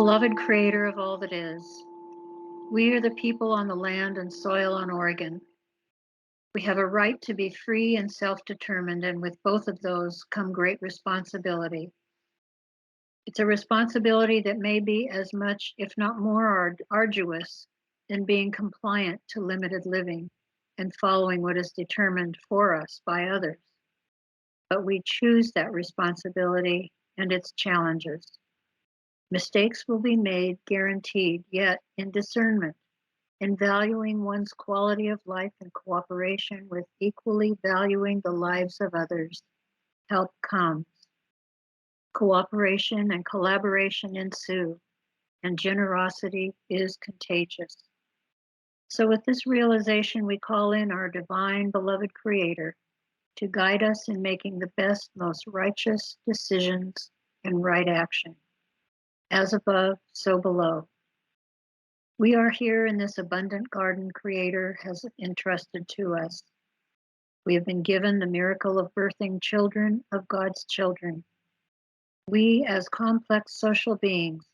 Beloved Creator of all that is, we are the people on the land and soil on Oregon. We have a right to be free and self-determined, and with both of those come great responsibility. It's a responsibility that may be as much, if not more, arduous than being compliant to limited living and following what is determined for us by others. But we choose that responsibility and its challenges. Mistakes will be made, guaranteed, yet in discernment, in valuing one's quality of life and cooperation with equally valuing the lives of others, help comes. Cooperation and collaboration ensue, and generosity is contagious. So with this realization, we call in our divine beloved Creator to guide us in making the best, most righteous decisions and right action. As above, so below. We are here in this abundant garden Creator has entrusted to us. We have been given the miracle of birthing children of God's children. We, as complex social beings,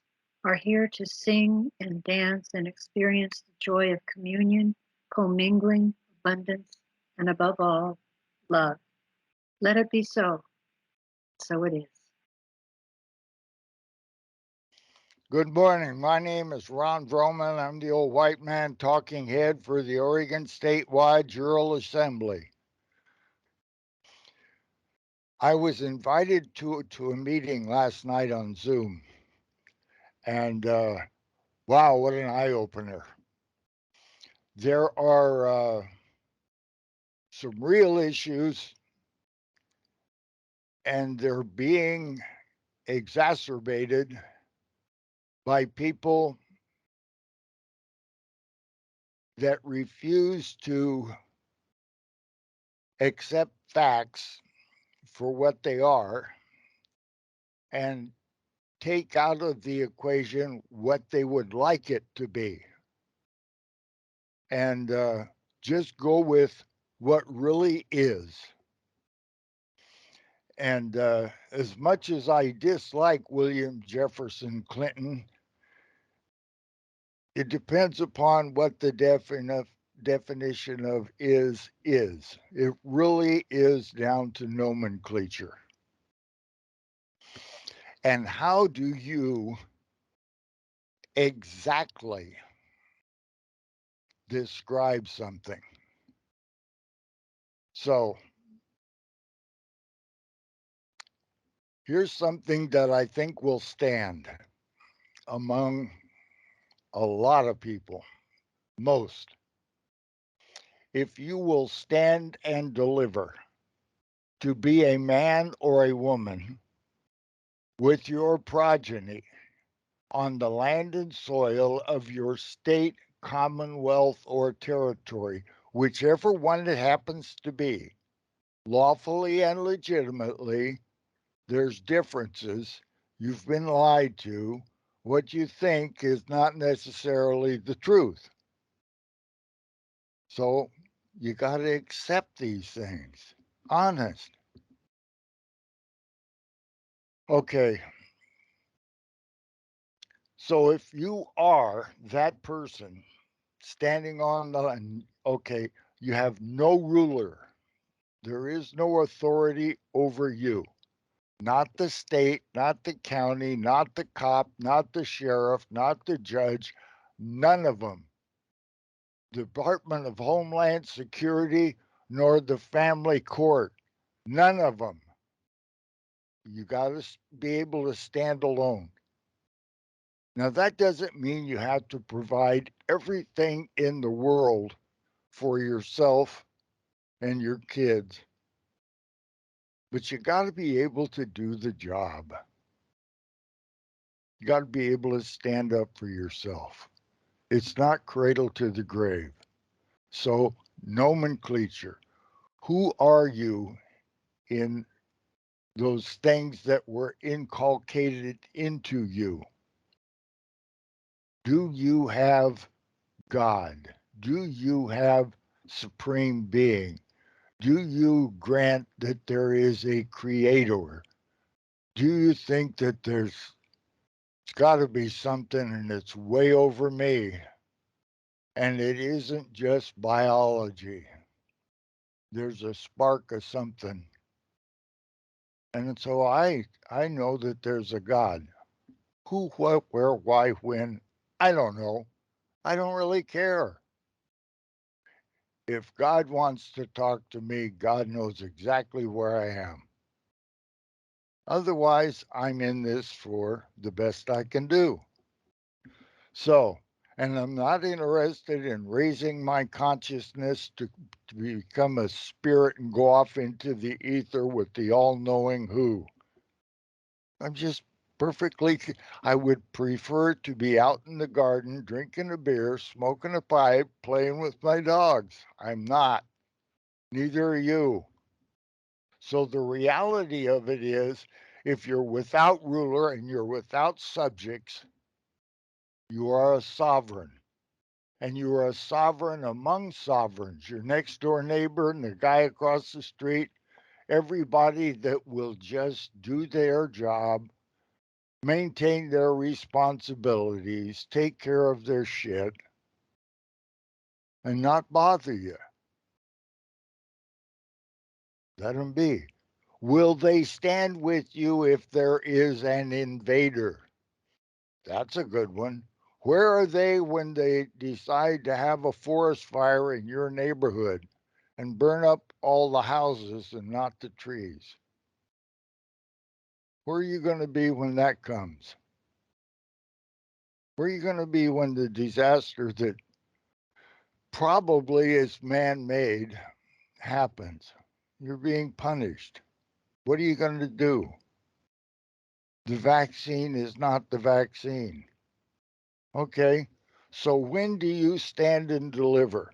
are here to sing and dance and experience the joy of communion, commingling, abundance, and above all, love. Let it be so. So it is. Good morning. My name is Ron Vroman. I'm the old white man talking head for the Oregon Statewide Jural Assembly. I was invited to a meeting last night on Zoom, and wow, what an eye-opener. There are some real issues, and they're being exacerbated by people that refuse to accept facts for what they are and take out of the equation what they would like it to be, and just go with what really is. And as much as I dislike William Jefferson Clinton, it depends upon what the definition of is. It really is down to nomenclature. And how do you exactly describe something? So here's something that I think will stand among a lot of people, most. If you will stand and deliver to be a man or a woman with your progeny on the land and soil of your state, commonwealth, or territory, whichever one it happens to be, lawfully and legitimately, there's differences. You've been lied to. What you think is not necessarily the truth. So you got to accept these things. Honest. Okay. So if you are that person standing on the, okay, you have no ruler. There is no authority over you. Not the state, not the county, not the cop, not the sheriff, not the judge, none of them. Department of Homeland Security, nor the family court, none of them. You got to be able to stand alone. Now, that doesn't mean you have to provide everything in the world for yourself and your kids, but you got to be able to do the job. You got to be able to stand up for yourself. It's not cradle to the grave. So, nomenclature. Who are you in those things that were inculcated into you? Do you have God? Do you have Supreme Being? Do you grant that there is a creator? Do you think that there's It's got to be something, and it's way over me. And it isn't just biology. There's a spark of something. And so I know that there's a God. Who, what, where, why, when, I don't know. I don't really care. If God wants to talk to me, God knows exactly where I am. Otherwise, I'm in this for the best I can do. So, and I'm not interested in raising my consciousness to become a spirit and go off into the ether with the all knowing who. I'm just perfectly, I would prefer to be out in the garden drinking a beer, smoking a pipe, playing with my dogs. I'm not. Neither are you. So the reality of it is, if you're without ruler and you're without subjects, you are a sovereign. And you are a sovereign among sovereigns. Your next door neighbor and the guy across the street, everybody that will just do their job, maintain their responsibilities, take care of their shit, and not bother you. Let them be. Will they stand with you if there is an invader? That's a good one. Where are they when they decide to have a forest fire in your neighborhood and burn up all the houses and not the trees? Where are you going to be when that comes? Where are you going to be when the disaster that probably is man made happens? You're being punished. What are you going to do? The vaccine is not the vaccine. Okay, so when do you stand and deliver?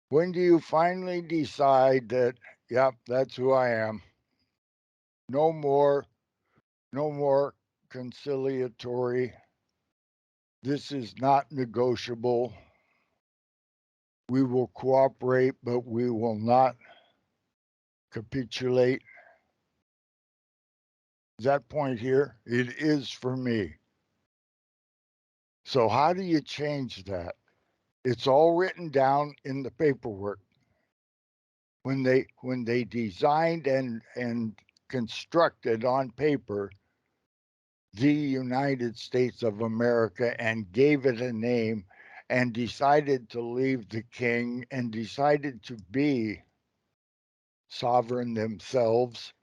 When do you finally decide that, yep, that's who I am? No more, no more conciliatory. This is not negotiable. We will cooperate, but we will not capitulate. That point here, it is for me. So, how do you change that? It's all written down in the paperwork. When they designed and constructed on paper the United States of America and gave it a name and decided to leave the king and decided to be sovereign themselves.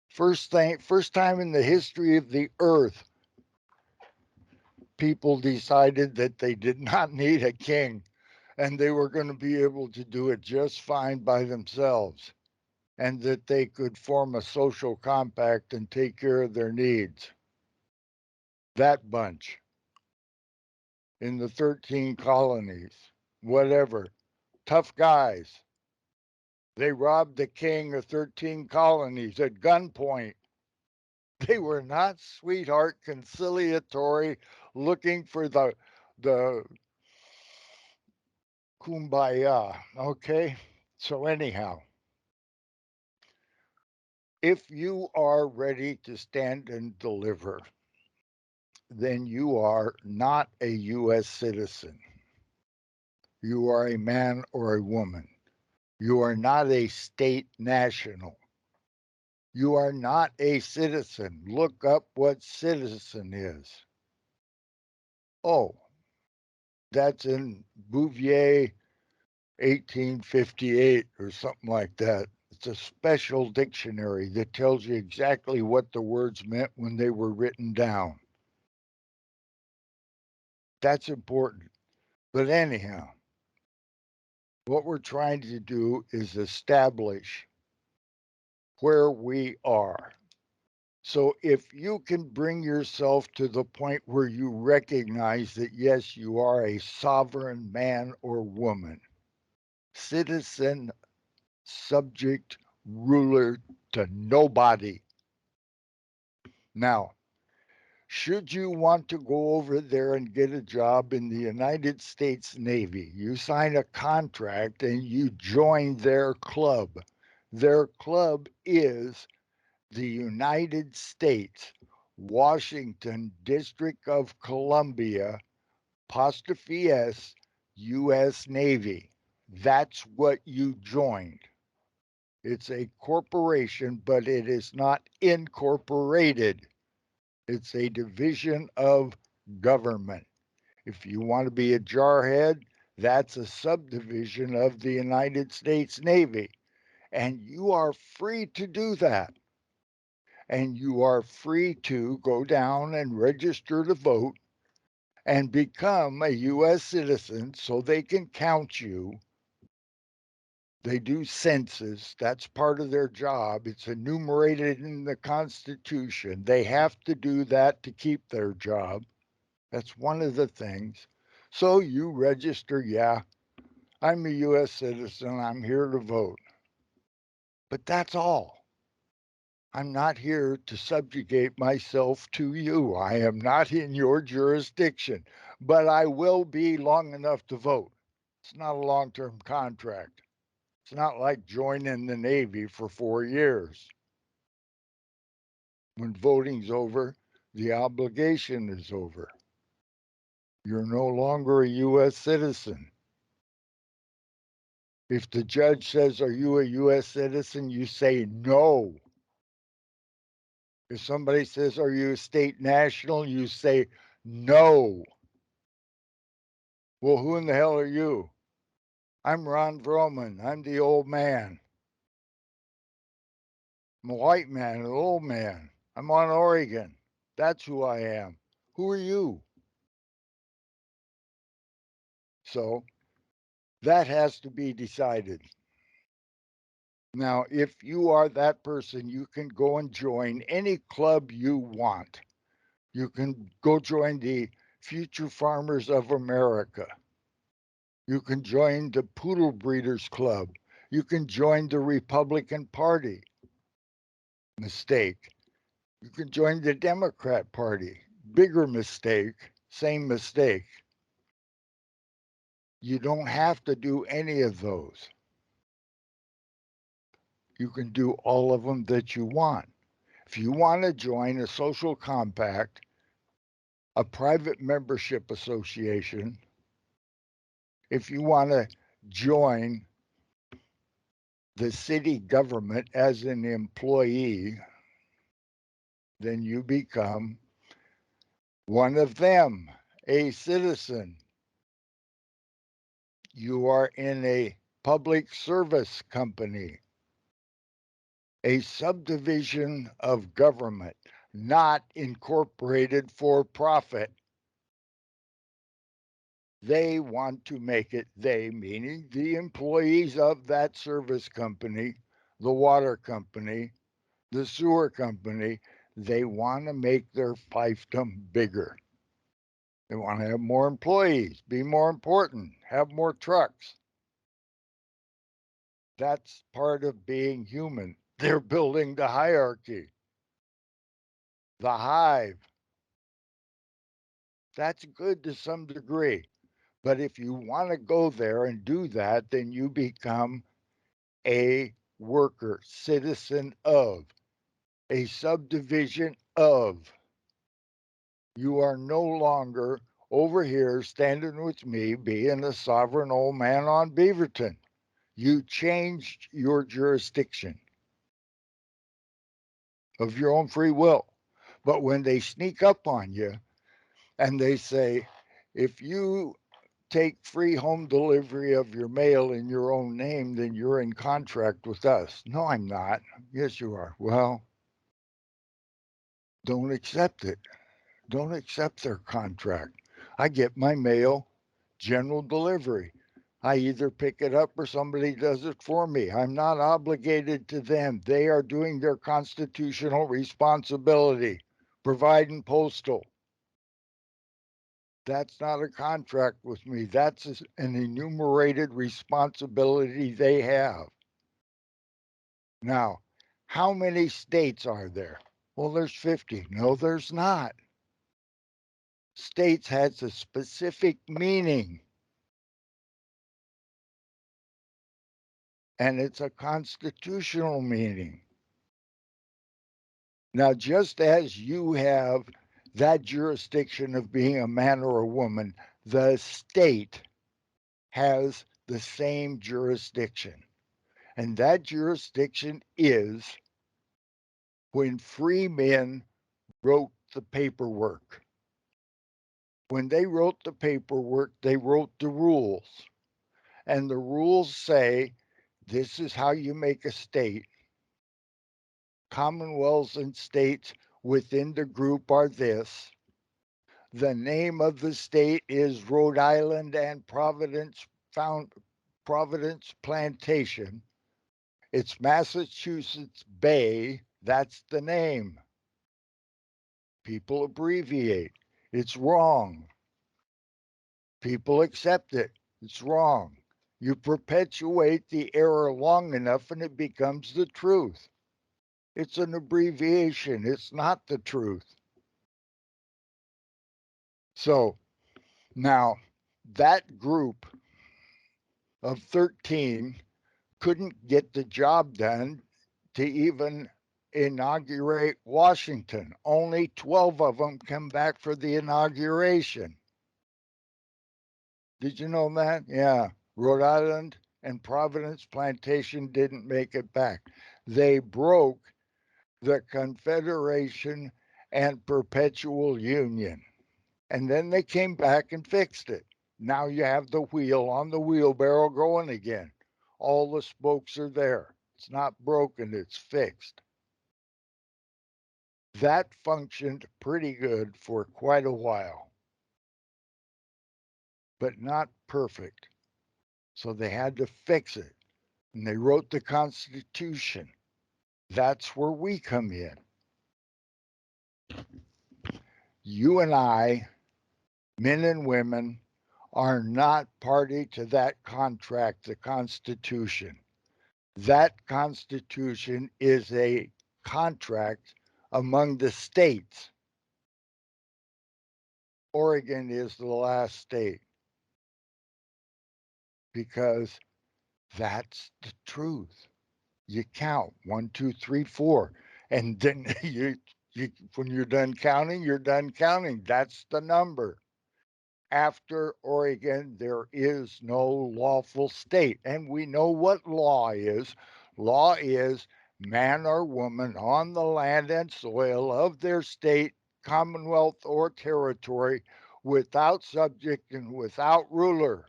First time in the history of the earth, people decided that they did not need a king and they were going to be able to do it just fine by themselves and that they could form a social compact and take care of their needs. That bunch in the 13 colonies, whatever, tough guys. They robbed the king of 13 colonies at gunpoint. They were not sweetheart conciliatory looking for the kumbaya, okay? So anyhow, if you are ready to stand and deliver, then you are not a US citizen. You are a man or a woman. You are not a state national. You are not a citizen. Look up what citizen is. Oh, that's in Bouvier 1858 or something like that. It's a special dictionary that tells you exactly what the words meant when they were written down. That's important. But anyhow, what we're trying to do is establish where we are. So if you can bring yourself to the point where you recognize that, yes, you are a sovereign man or woman, citizen, subject, ruler to nobody. Now, should you want to go over there and get a job in the United States Navy, you sign a contract and you join their club. Their club is the United States. Washington, District of Columbia, apostrophe S, U.S. Navy. That's what you joined. It's a corporation, but it is not incorporated. It's a division of government. If you want to be a jarhead, that's a subdivision of the United States Navy. And you are free to do that. And you are free to go down and register to vote and become a U.S. citizen so they can count you. They do census. That's part of their job. It's enumerated in the Constitution. They have to do that to keep their job. That's one of the things. So you register, yeah, I'm a U.S. citizen. I'm here to vote. But that's all. I'm not here to subjugate myself to you. I am not in your jurisdiction, but I will be long enough to vote. It's not a long term contract. It's not like joining the Navy for 4 years. When voting's over, the obligation is over. You're no longer a U.S. citizen. If the judge says, are you a U.S. citizen? You say no. If somebody says, are you a state national? You say no. Well, who in the hell are you? I'm Ron Vroman. I'm the old man. I'm a white man, an old man. I'm on Oregon. That's who I am. Who are you? So that has to be decided. Now, if you are that person, you can go and join any club you want. You can go join the Future Farmers of America. You can join the Poodle Breeders Club. You can join the Republican Party. Mistake. You can join the Democrat Party. Bigger mistake. Same mistake. You don't have to do any of those. You can do all of them that you want. If you want to join a social compact, a private membership association, if you want to join the city government as an employee, then you become one of them, a citizen. You are in a public service company, a subdivision of government, not incorporated for profit. They want to make it, they meaning the employees of that service company, the water company, the sewer company, they want to make their fiefdom bigger. They want to have more employees, be more important, have more trucks. That's part of being human. They're building the hierarchy, the hive. That's good to some degree. But if you want to go there and do that, then you become a worker, citizen of, a subdivision of. You are no longer over here standing with me being a sovereign old man on Beaverton. You changed your jurisdiction of your own free will. But when they sneak up on you and they say, if you take free home delivery of your mail in your own name, then you're in contract with us. No, I'm not. Yes, you are. Well, don't accept it. Don't accept their contract. I get my mail general delivery. I either pick it up or somebody does it for me. I'm not obligated to them. They are doing their constitutional responsibility, providing postal. That's not a contract with me. That's an enumerated responsibility they have. Now, how many states are there? Well, there's 50. No, there's not. States has a specific meaning, and it's a constitutional meaning. Now, just as you have that jurisdiction of being a man or a woman, the state has the same jurisdiction. And that jurisdiction is when free men wrote the paperwork. When they wrote the paperwork, they wrote the rules. And the rules say this is how you make a state. Commonwealths and states within the group are this. The name of the state is Rhode Island and Providence Plantation. It's Massachusetts Bay. That's the name. People abbreviate. It's wrong. People accept it. It's wrong. You perpetuate the error long enough and it becomes the truth. It's an abbreviation. It's not the truth. So now that group of 13 couldn't get the job done to even inaugurate Washington. Only 12 of them come back for the inauguration. Did you know that? Yeah. Rhode Island and Providence Plantation didn't make it back. They broke the Confederation and Perpetual Union. And then they came back and fixed it. Now you have the wheel on the wheelbarrow going again. All the spokes are there. It's not broken, it's fixed. That functioned pretty good for quite a while, but not perfect. So they had to fix it. And they wrote the Constitution. That's where we come in. You and I, men and women, are not party to that contract, the Constitution. That Constitution is a contract among the states. Oregon is the last state because that's the truth. You count 1, 2, 3, 4, and then when you're done counting, you're done counting. That's the number. After Oregon, there is no lawful state. And we know what law is. Law is man or woman on the land and soil of their state, commonwealth, or territory without subject and without ruler.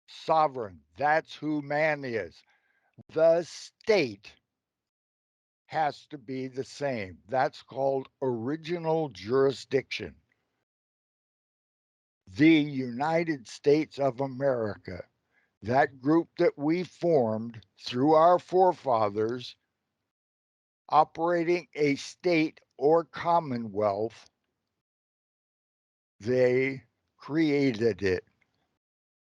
Sovereign. That's who man is. The state has to be the same. That's called original jurisdiction. The United States of America, that group that we formed through our forefathers, operating a state or commonwealth, they created it.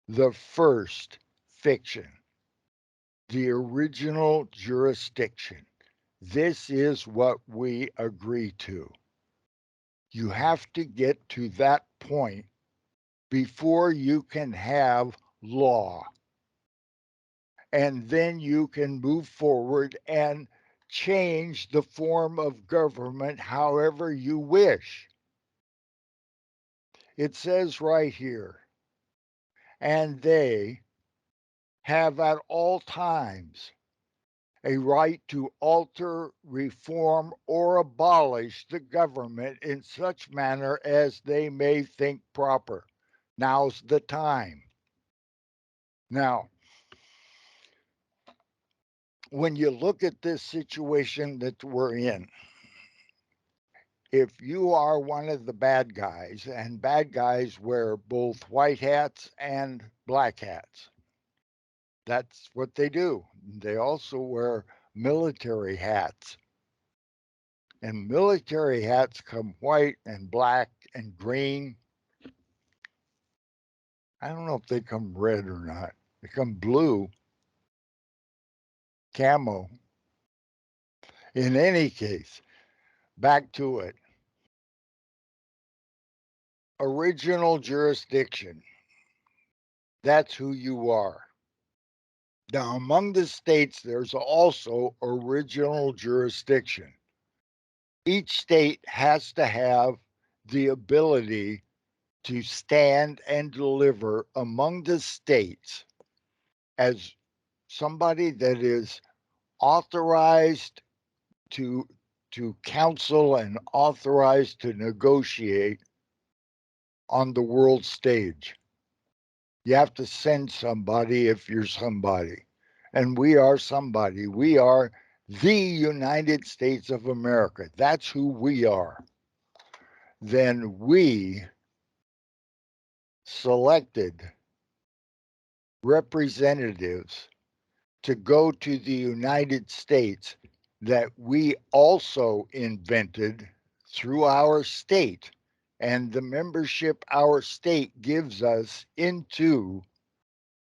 The first fiction, the original jurisdiction. This is what we agree to. You have to get to that point before you can have law. And then you can move forward and change the form of government however you wish. It says right here, and they have at all times a right to alter, reform, or abolish the government in such manner as they may think proper. Now's the time. Now, when you look at this situation that we're in, if you are one of the bad guys, and bad guys wear both white hats and black hats, that's what they do. They also wear military hats. And military hats come white and black and green. I don't know if they come red or not. They come blue, camo. In any case, back to it. Original jurisdiction. That's who you are. Now, among the states, there's also original jurisdiction. Each state has to have the ability to stand and deliver among the states as somebody that is authorized to counsel and authorized to negotiate on the world stage. You have to send somebody if you're somebody. And we are somebody. We are the United States of America. That's who we are. Then we selected representatives to go to the United States that we also invented through our state and the membership our state gives us into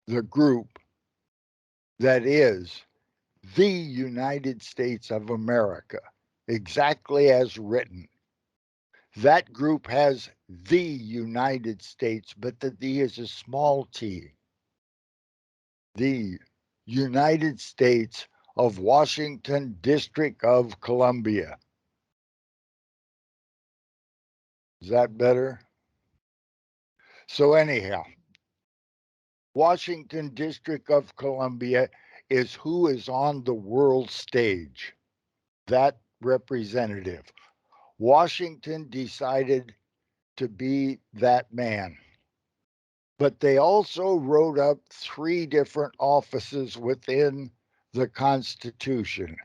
the group that is the United States of America, exactly as written. That group has the United States, but the D is a small t. The United States of Washington, District of Columbia. Is that better? So, anyhow, Washington, District of Columbia is who is on the world stage. That representative. Washington decided to be that man. But they also wrote up three different offices within the Constitution.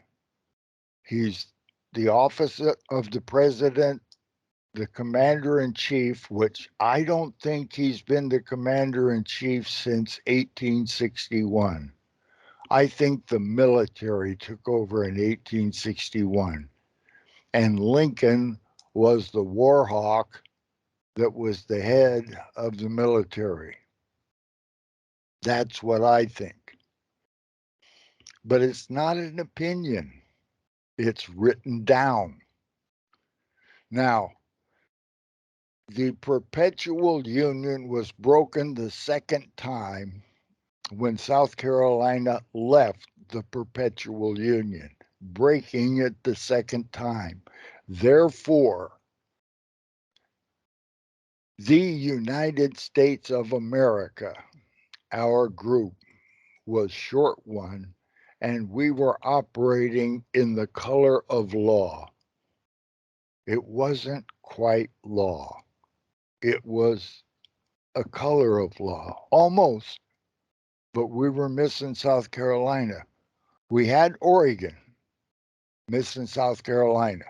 He's the office of the president, the commander in chief, which I don't think he's been the commander in chief since 1861. I think the military took over in 1861. And Lincoln was the war hawk that was the head of the military. That's what I think. But it's not an opinion, it's written down. Now, the perpetual union was broken the second time when South Carolina left the perpetual union, breaking it the second time. Therefore, the United States of America, our group, was short one, and we were operating in the color of law. It wasn't quite law. It was a color of law, almost, but we were missing South Carolina. We had Oregon, missing South Carolina.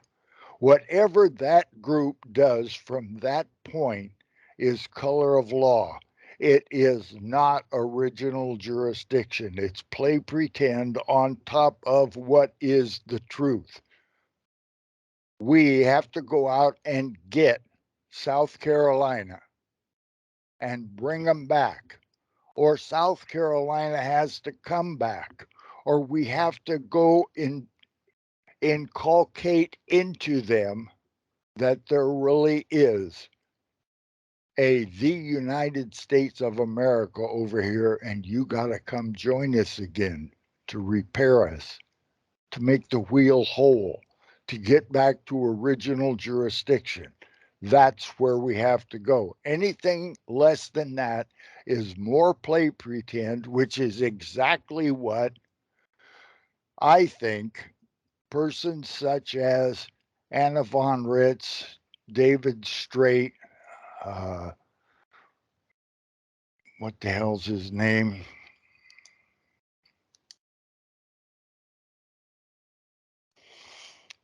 Whatever that group does from that point is color of law. It is not original jurisdiction. It's play pretend on top of what is the truth. We have to go out and get South Carolina and bring them back, or South Carolina has to come back, or we have to go inculcate into them that there really is the United States of America over here, and you got to come join us again to repair us, to make the wheel whole, to get back to original jurisdiction. That's where we have to go. Anything less than that is more play pretend, which is exactly what I think persons such as Anna von Ritz, David Straight, uh, what the hell's his name?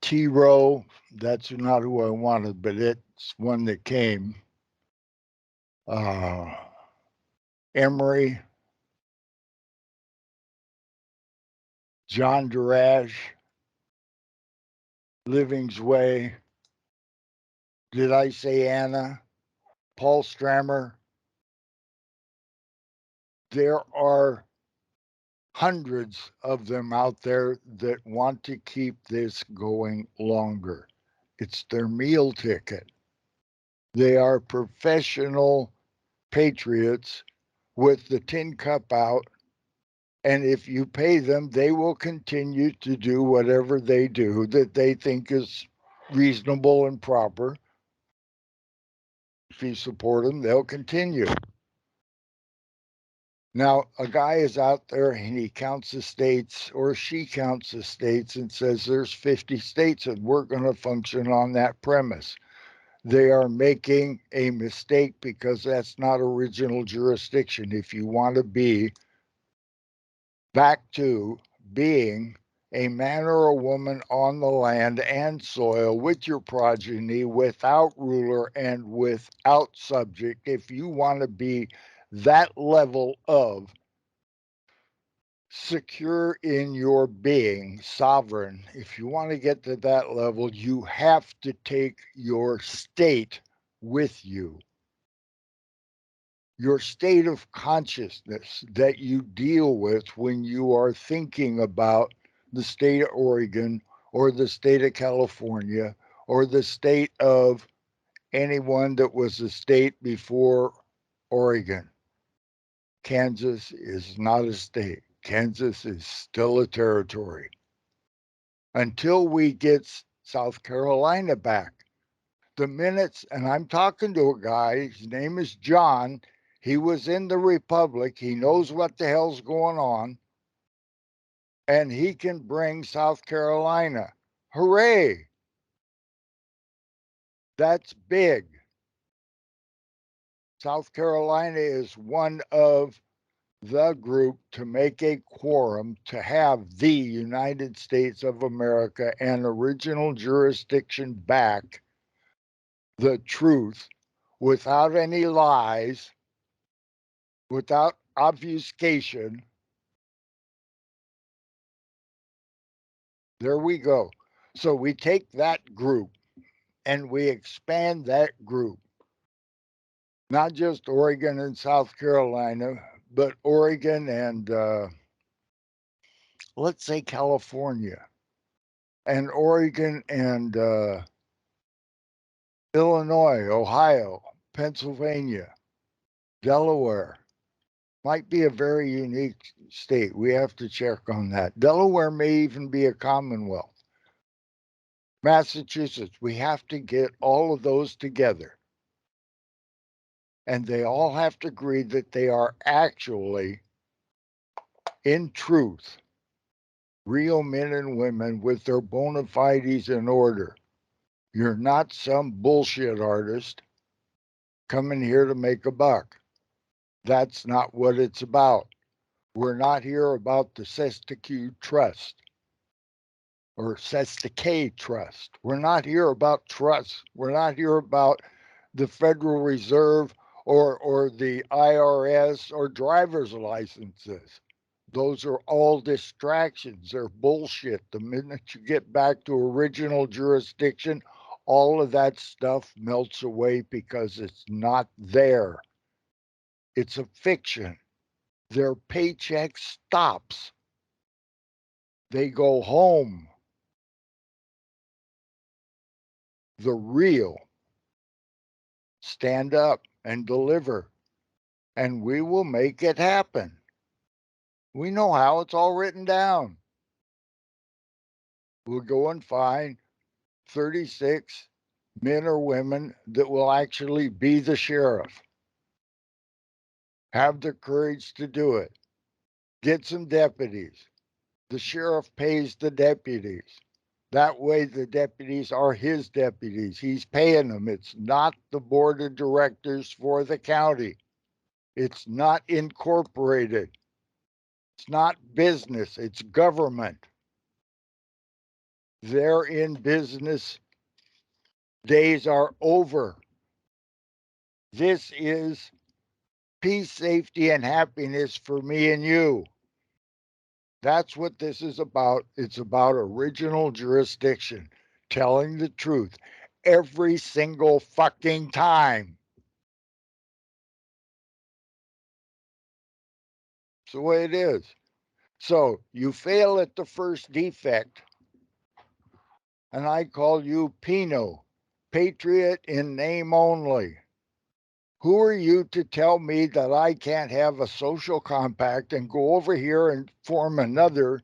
T Row, that's not who I wanted, but it's one that came. Uh, Emery, John Durage, Living's Way. Did I say Anna? Paul Strammer. There are hundreds of them out there that want to keep this going longer. It's their meal ticket. They are professional patriots with the tin cup out. And if you pay them, they will continue to do whatever they do that they think is reasonable and proper. If you support them, they'll continue. Now, a guy is out there and he counts the states, or she counts the states and says there's 50 states and we're going to function on that premise. They are making a mistake because that's not original jurisdiction. If you want to be back to being a man or a woman on the land and soil with your progeny, without ruler and without subject, if you want to be that level of secure in your being, sovereign, if you want to get to that level, you have to take your state with you. Your state of consciousness that you deal with when you are thinking about the state of Oregon or the state of California or the state of anyone that was a state before Oregon. Kansas is not a state. Kansas is still a territory. Until we get South Carolina back. The minutes, and I'm talking to a guy, his name is John. He was in the Republic. He knows what the hell's going on. And he can bring South Carolina. Hooray! That's big. South Carolina is one of the group to make a quorum to have the United States of America and original jurisdiction back, the truth, without any lies, without obfuscation. There we go. So we take that group and we expand that group, not just Oregon and South Carolina, but Oregon and let's say California, and Oregon and Illinois, Ohio, Pennsylvania, Delaware. Might be a very unique state. We have to check on that. Delaware may even be a commonwealth. Massachusetts, we have to get all of those together. And they all have to agree that they are actually, in truth, real men and women with their bona fides in order. You're not some bullshit artist coming here to make a buck. That's not what it's about. We're not here about the Sestacue Trust or Sestacay Trust. We're not here about trusts. We're not here about the Federal Reserve or the IRS or driver's licenses. Those are all distractions. They're bullshit. The minute you get back to original jurisdiction, all of that stuff melts away because it's not there. It's a fiction. Their paycheck stops. They go home. The real stand up and deliver, and we will make it happen. We know how, it's all written down. We'll go and find 36 men or women that will actually be the sheriff. Have the courage to do it. Get some deputies. The sheriff pays the deputies. That way, the deputies are his deputies. He's paying them. It's not the board of directors for the county. It's not incorporated. It's not business. It's government. Their in business days are over. This is peace, safety, and happiness for me and you. That's what this is about. It's about original jurisdiction, telling the truth every single fucking time. It's the way it is. So you fail at the first defect, and I call you Pino, patriot in name only. Who are you to tell me that I can't have a social compact and go over here and form another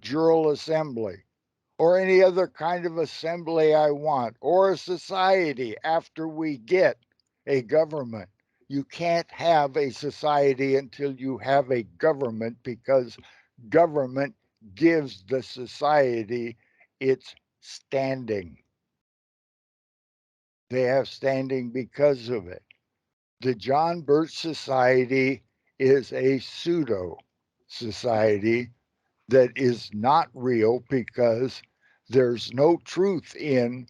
Jural assembly or any other kind of assembly I want, or a society after we get a government. You can't have a society until you have a government, because government gives the society its standing. They have standing because of it. The John Birch Society is a pseudo society that is not real, because there's no truth in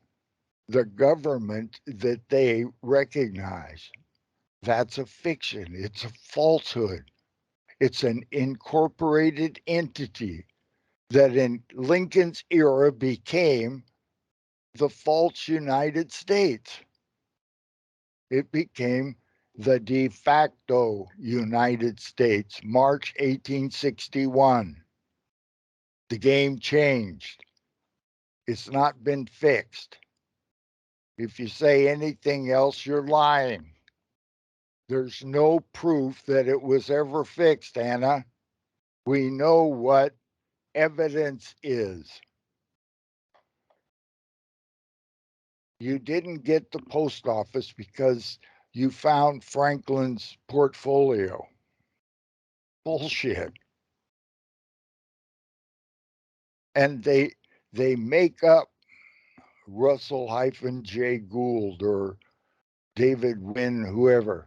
the government that they recognize. That's a fiction. It's a falsehood. It's an incorporated entity that in Lincoln's era became the false United States. It became the de facto United States, March 1861. The game changed. It's not been fixed. If you say anything else, you're lying. There's no proof that it was ever fixed, Anna. We know what evidence is. You didn't get the post office because you found Franklin's portfolio. Bullshit. And they make up Russell hyphen J. Gould or David Wynn, whoever.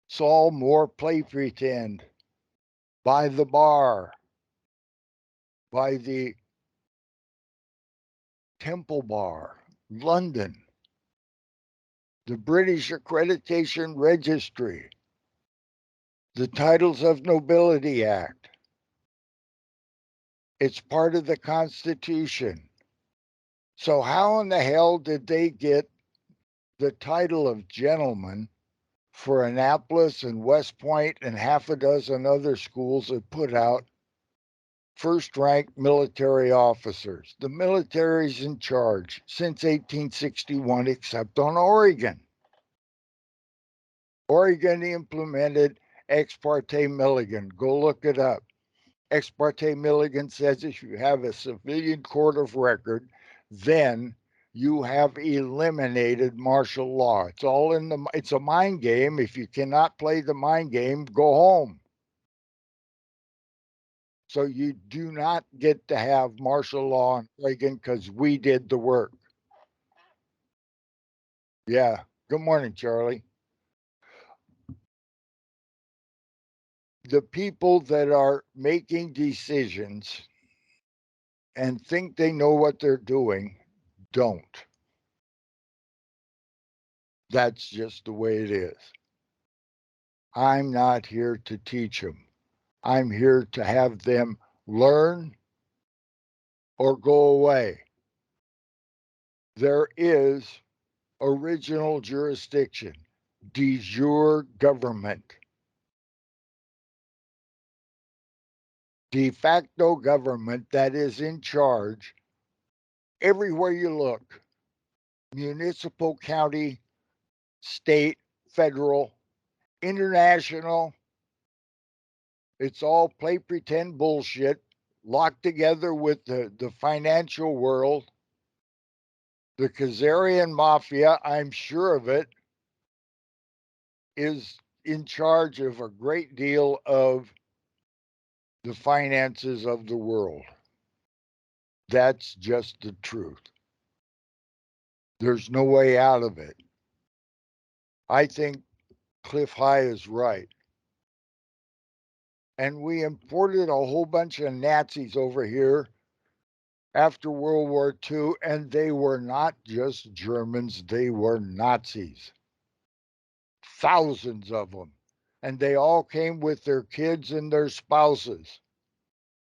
Saul Moore play pretend by the bar, by the Temple Bar, London, the British Accreditation Registry, the Titles of Nobility Act. It's part of the Constitution. So, how in the hell did they get the title of gentleman for Annapolis and West Point and half a dozen other schools that put out first ranked military officers? The military's in charge since 1861, except on Oregon. Oregon implemented Ex parte Milligan. Go look it up. Ex parte Milligan says if you have a civilian court of record, then you have eliminated martial law. It's all in the, it's a mind game. If you cannot play the mind game, go home. So you do not get to have martial law in Oregon because we did the work. Yeah. Good morning, Charlie. The people that are making decisions and think they know what they're doing don't. That's just the way it is. I'm not here to teach them. I'm here to have them learn or go away. There is original jurisdiction, de jure government, de facto government that is in charge everywhere you look, municipal, county, state, federal, international. It's all play pretend bullshit locked together with the financial world. The Khazarian mafia, I'm sure of it, is in charge of a great deal of the finances of the world. That's just the truth. There's no way out of it. I think Cliff High is right. And we imported a whole bunch of Nazis over here after World War II, and they were not just Germans, they were Nazis. Thousands of them. And they all came with their kids and their spouses.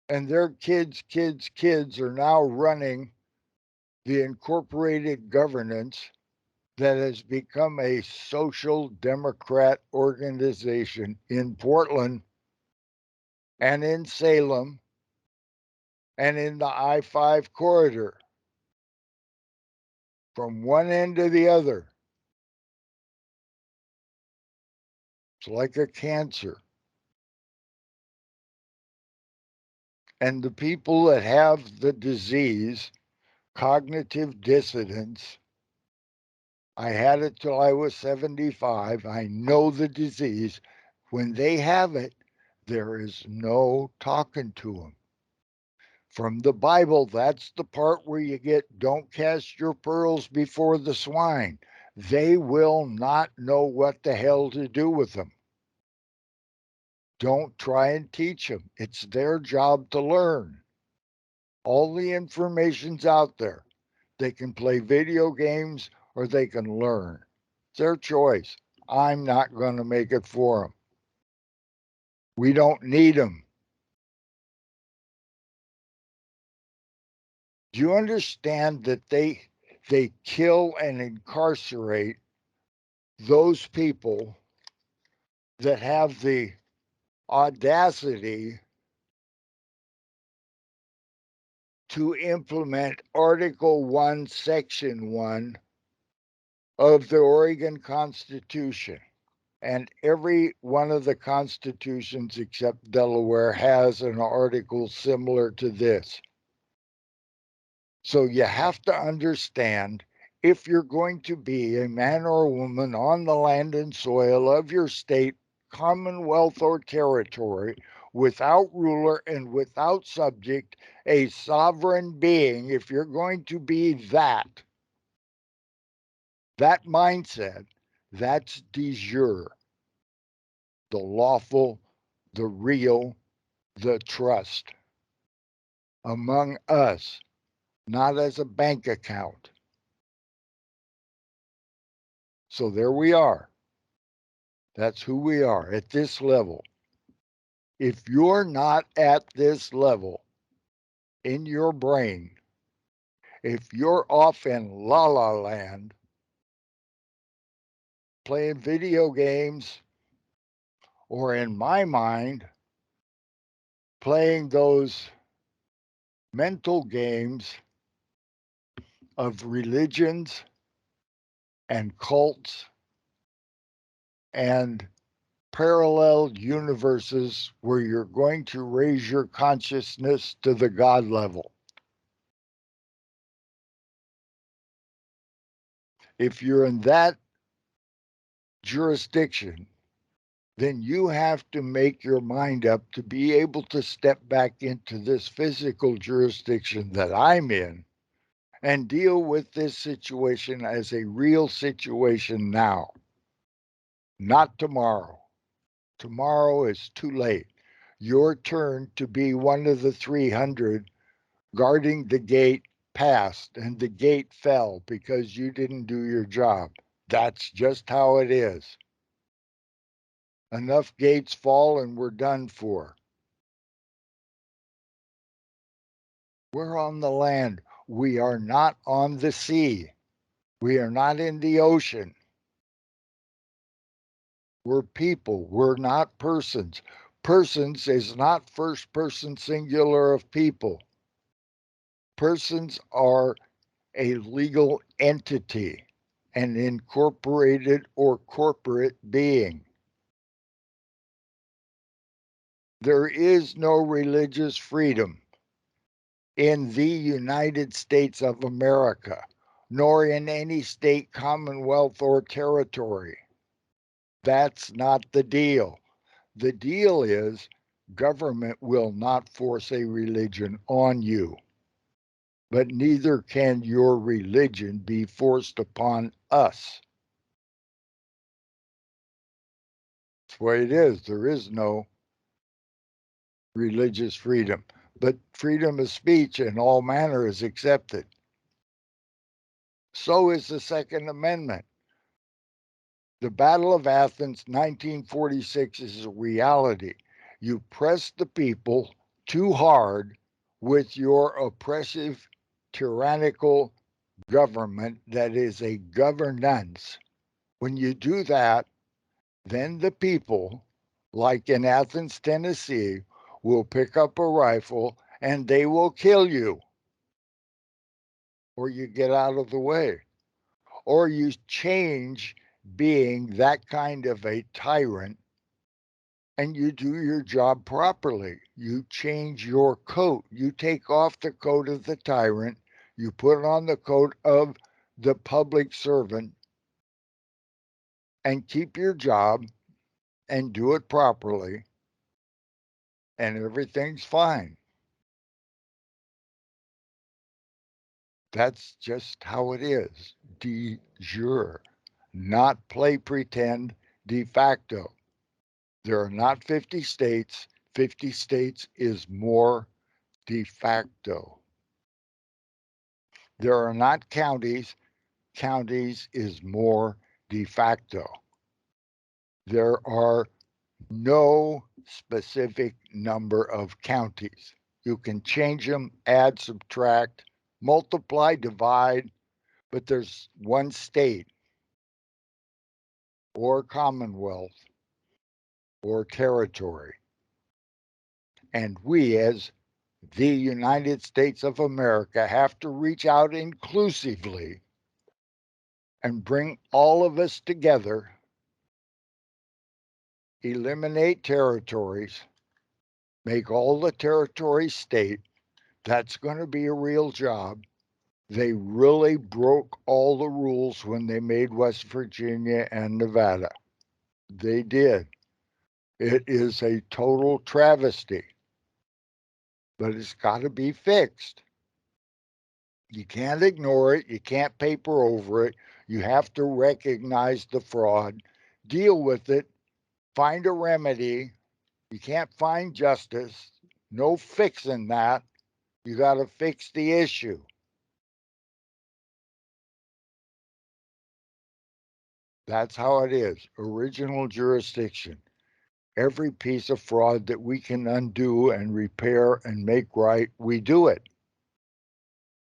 And their kids are now running the incorporated governance that has become a social democrat organization in Portland and in Salem and in the I 5 corridor from one end to the other. It's like a cancer. And the people that have the disease, cognitive dissonance, I had it till I was 75. I know the disease. When they have it, there is no talking to them. From the Bible, that's the part where you get don't cast your pearls before the swine. They will not know what the hell to do with them. Don't try and teach them. It's their job to learn. All the information's out there. They can play video games or they can learn. It's their choice. I'm not going to make it for them. We don't need them. Do you understand that they kill and incarcerate those people that have the audacity to implement Article 1, Section 1 of the Oregon Constitution? And every one of the constitutions except Delaware has an article similar to this. So you have to understand, if you're going to be a man or a woman on the land and soil of your state, commonwealth, or territory, without ruler and without subject, a sovereign being, if you're going to be that mindset, that's de jure, the lawful, the real, the trust among us, not as a bank account. So there we are. That's who we are at this level. If you're not at this level in your brain, if you're off in la la land playing video games, or in my mind, playing those mental games of religions and cults and parallel universes where you're going to raise your consciousness to the God level. If you're in that jurisdiction, then you have to make your mind up to be able to step back into this physical jurisdiction that I'm in and deal with this situation as a real situation now, not tomorrow. Tomorrow is too late. Your turn to be one of the 300 guarding the gate passed, and the gate fell because you didn't do your job. That's just how it is. Enough gates fall and we're done for. We're on the land. We are not on the sea. We are not in the ocean. We're people. We're not persons. Persons is not first person singular of people. Persons are a legal entity, an incorporated or corporate being. There is no religious freedom in the United States of America, nor in any state, commonwealth, or territory. That's not the deal. The deal is government will not force a religion on you, but neither can your religion be forced upon us. That's the way it is. There is no religious freedom, but freedom of speech in all manner is accepted. So is the Second Amendment. The Battle of Athens, 1946, is a reality. You press the people too hard with your oppressive, tyrannical government that is a governance. When you do that, then the people, like in Athens, Tennessee, will pick up a rifle and they will kill you, or you get out of the way, or you change being that kind of a tyrant and you do your job properly. You change your coat. You take off the coat of the tyrant. You put on the coat of the public servant and keep your job and do it properly, and everything's fine. That's just how it is. De jure, not play pretend, de facto. There are not 50 states. 50 states is more de facto. There are not counties. Counties is more de facto. There are no specific number of counties. You can change them, add, subtract, multiply, divide, but there's one state or commonwealth or territory. And we, as the United States of America, have to reach out inclusively and bring all of us together, eliminate territories, make all the territories state. That's going to be a real job. They really broke all the rules when they made West Virginia and Nevada. They did. It is a total travesty, but it's got to be fixed. You can't ignore it. You can't paper over it. You have to recognize the fraud, deal with it, find a remedy. You can't find justice. No fixing that. You got to fix the issue. That's how it is. Original jurisdiction. Every piece of fraud that we can undo and repair and make right, we do it.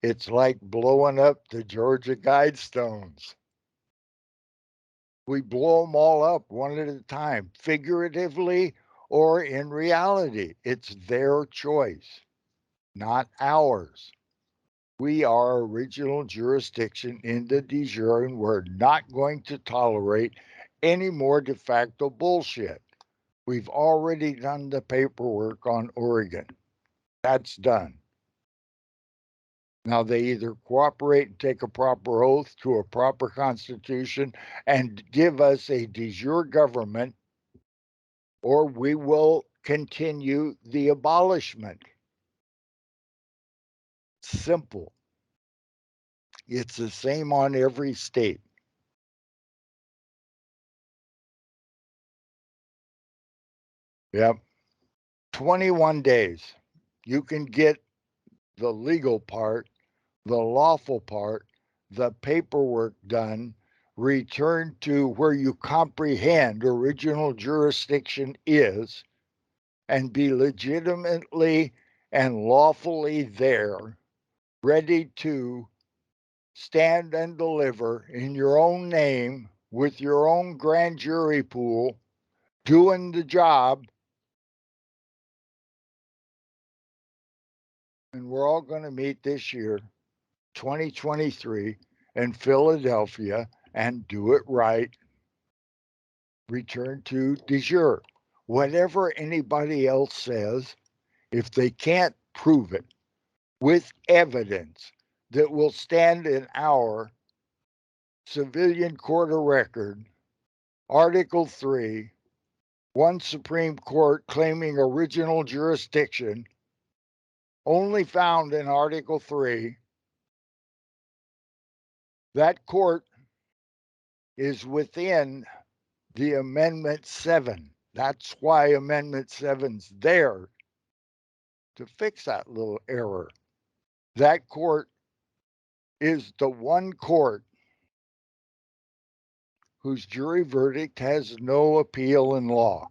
It's like blowing up the Georgia Guidestones. We blow them all up one at a time, figuratively or in reality. It's their choice, not ours. We are original jurisdiction in the de jure, and we're not going to tolerate any more de facto bullshit. We've already done the paperwork on Oregon. That's done. Now they either cooperate and take a proper oath to a proper constitution and give us a de jure government, or we will continue the abolishment. Simple. It's the same on every state. Yep. 21 days. You can get the legal part, the lawful part, the paperwork done, return to where you comprehend original jurisdiction is, and be legitimately and lawfully there, ready to stand and deliver in your own name with your own grand jury pool, doing the job. And we're all going to meet this year, 2023, in Philadelphia and do it right. Return to de jure. Whatever anybody else says, if they can't prove it with evidence that will stand in our civilian court of record, Article 3, one Supreme Court claiming original jurisdiction, only found in Article 3, that court is within the Amendment 7. That's why Amendment 7's there, to fix that little error. That court is the one court whose jury verdict has no appeal in law.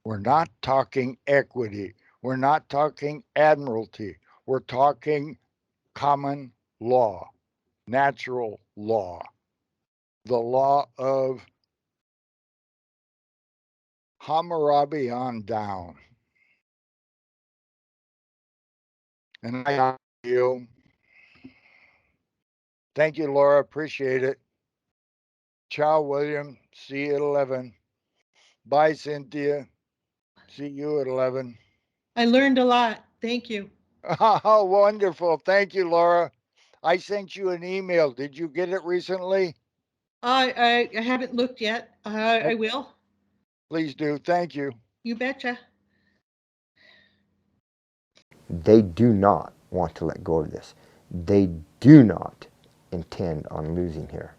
We're not talking equity. We're not talking admiralty. We're talking common law, natural law, the law of Hammurabi on down. And I you. Thank you, Laura. Appreciate it. Ciao, William. See you at 11. Bye, Cynthia. See you at 11. I learned a lot. Thank you. Oh, wonderful. Thank you, Laura. I sent you an email. Did you get it recently? I haven't looked yet. Oh, I will. please do. Thank you. You betcha. They do not want to let go of this. They do not intend on losing here.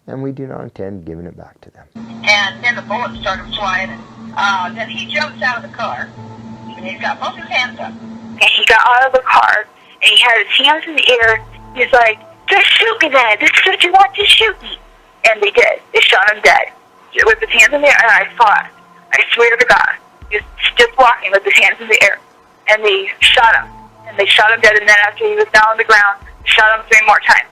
And we do not intend giving it back to them. And then the bullets started flying. And then he jumps out of the car, and he's got both his hands up. And he got out of the car, and he had his hands in the air. He's like, "Just shoot me then. This is what you want, to shoot me." And they did. They shot him dead with his hands in the air. And I thought, I swear to God, he was just walking with his hands in the air. And they shot him. And they shot him dead. And then after he was down on the ground, shot him 3 more times.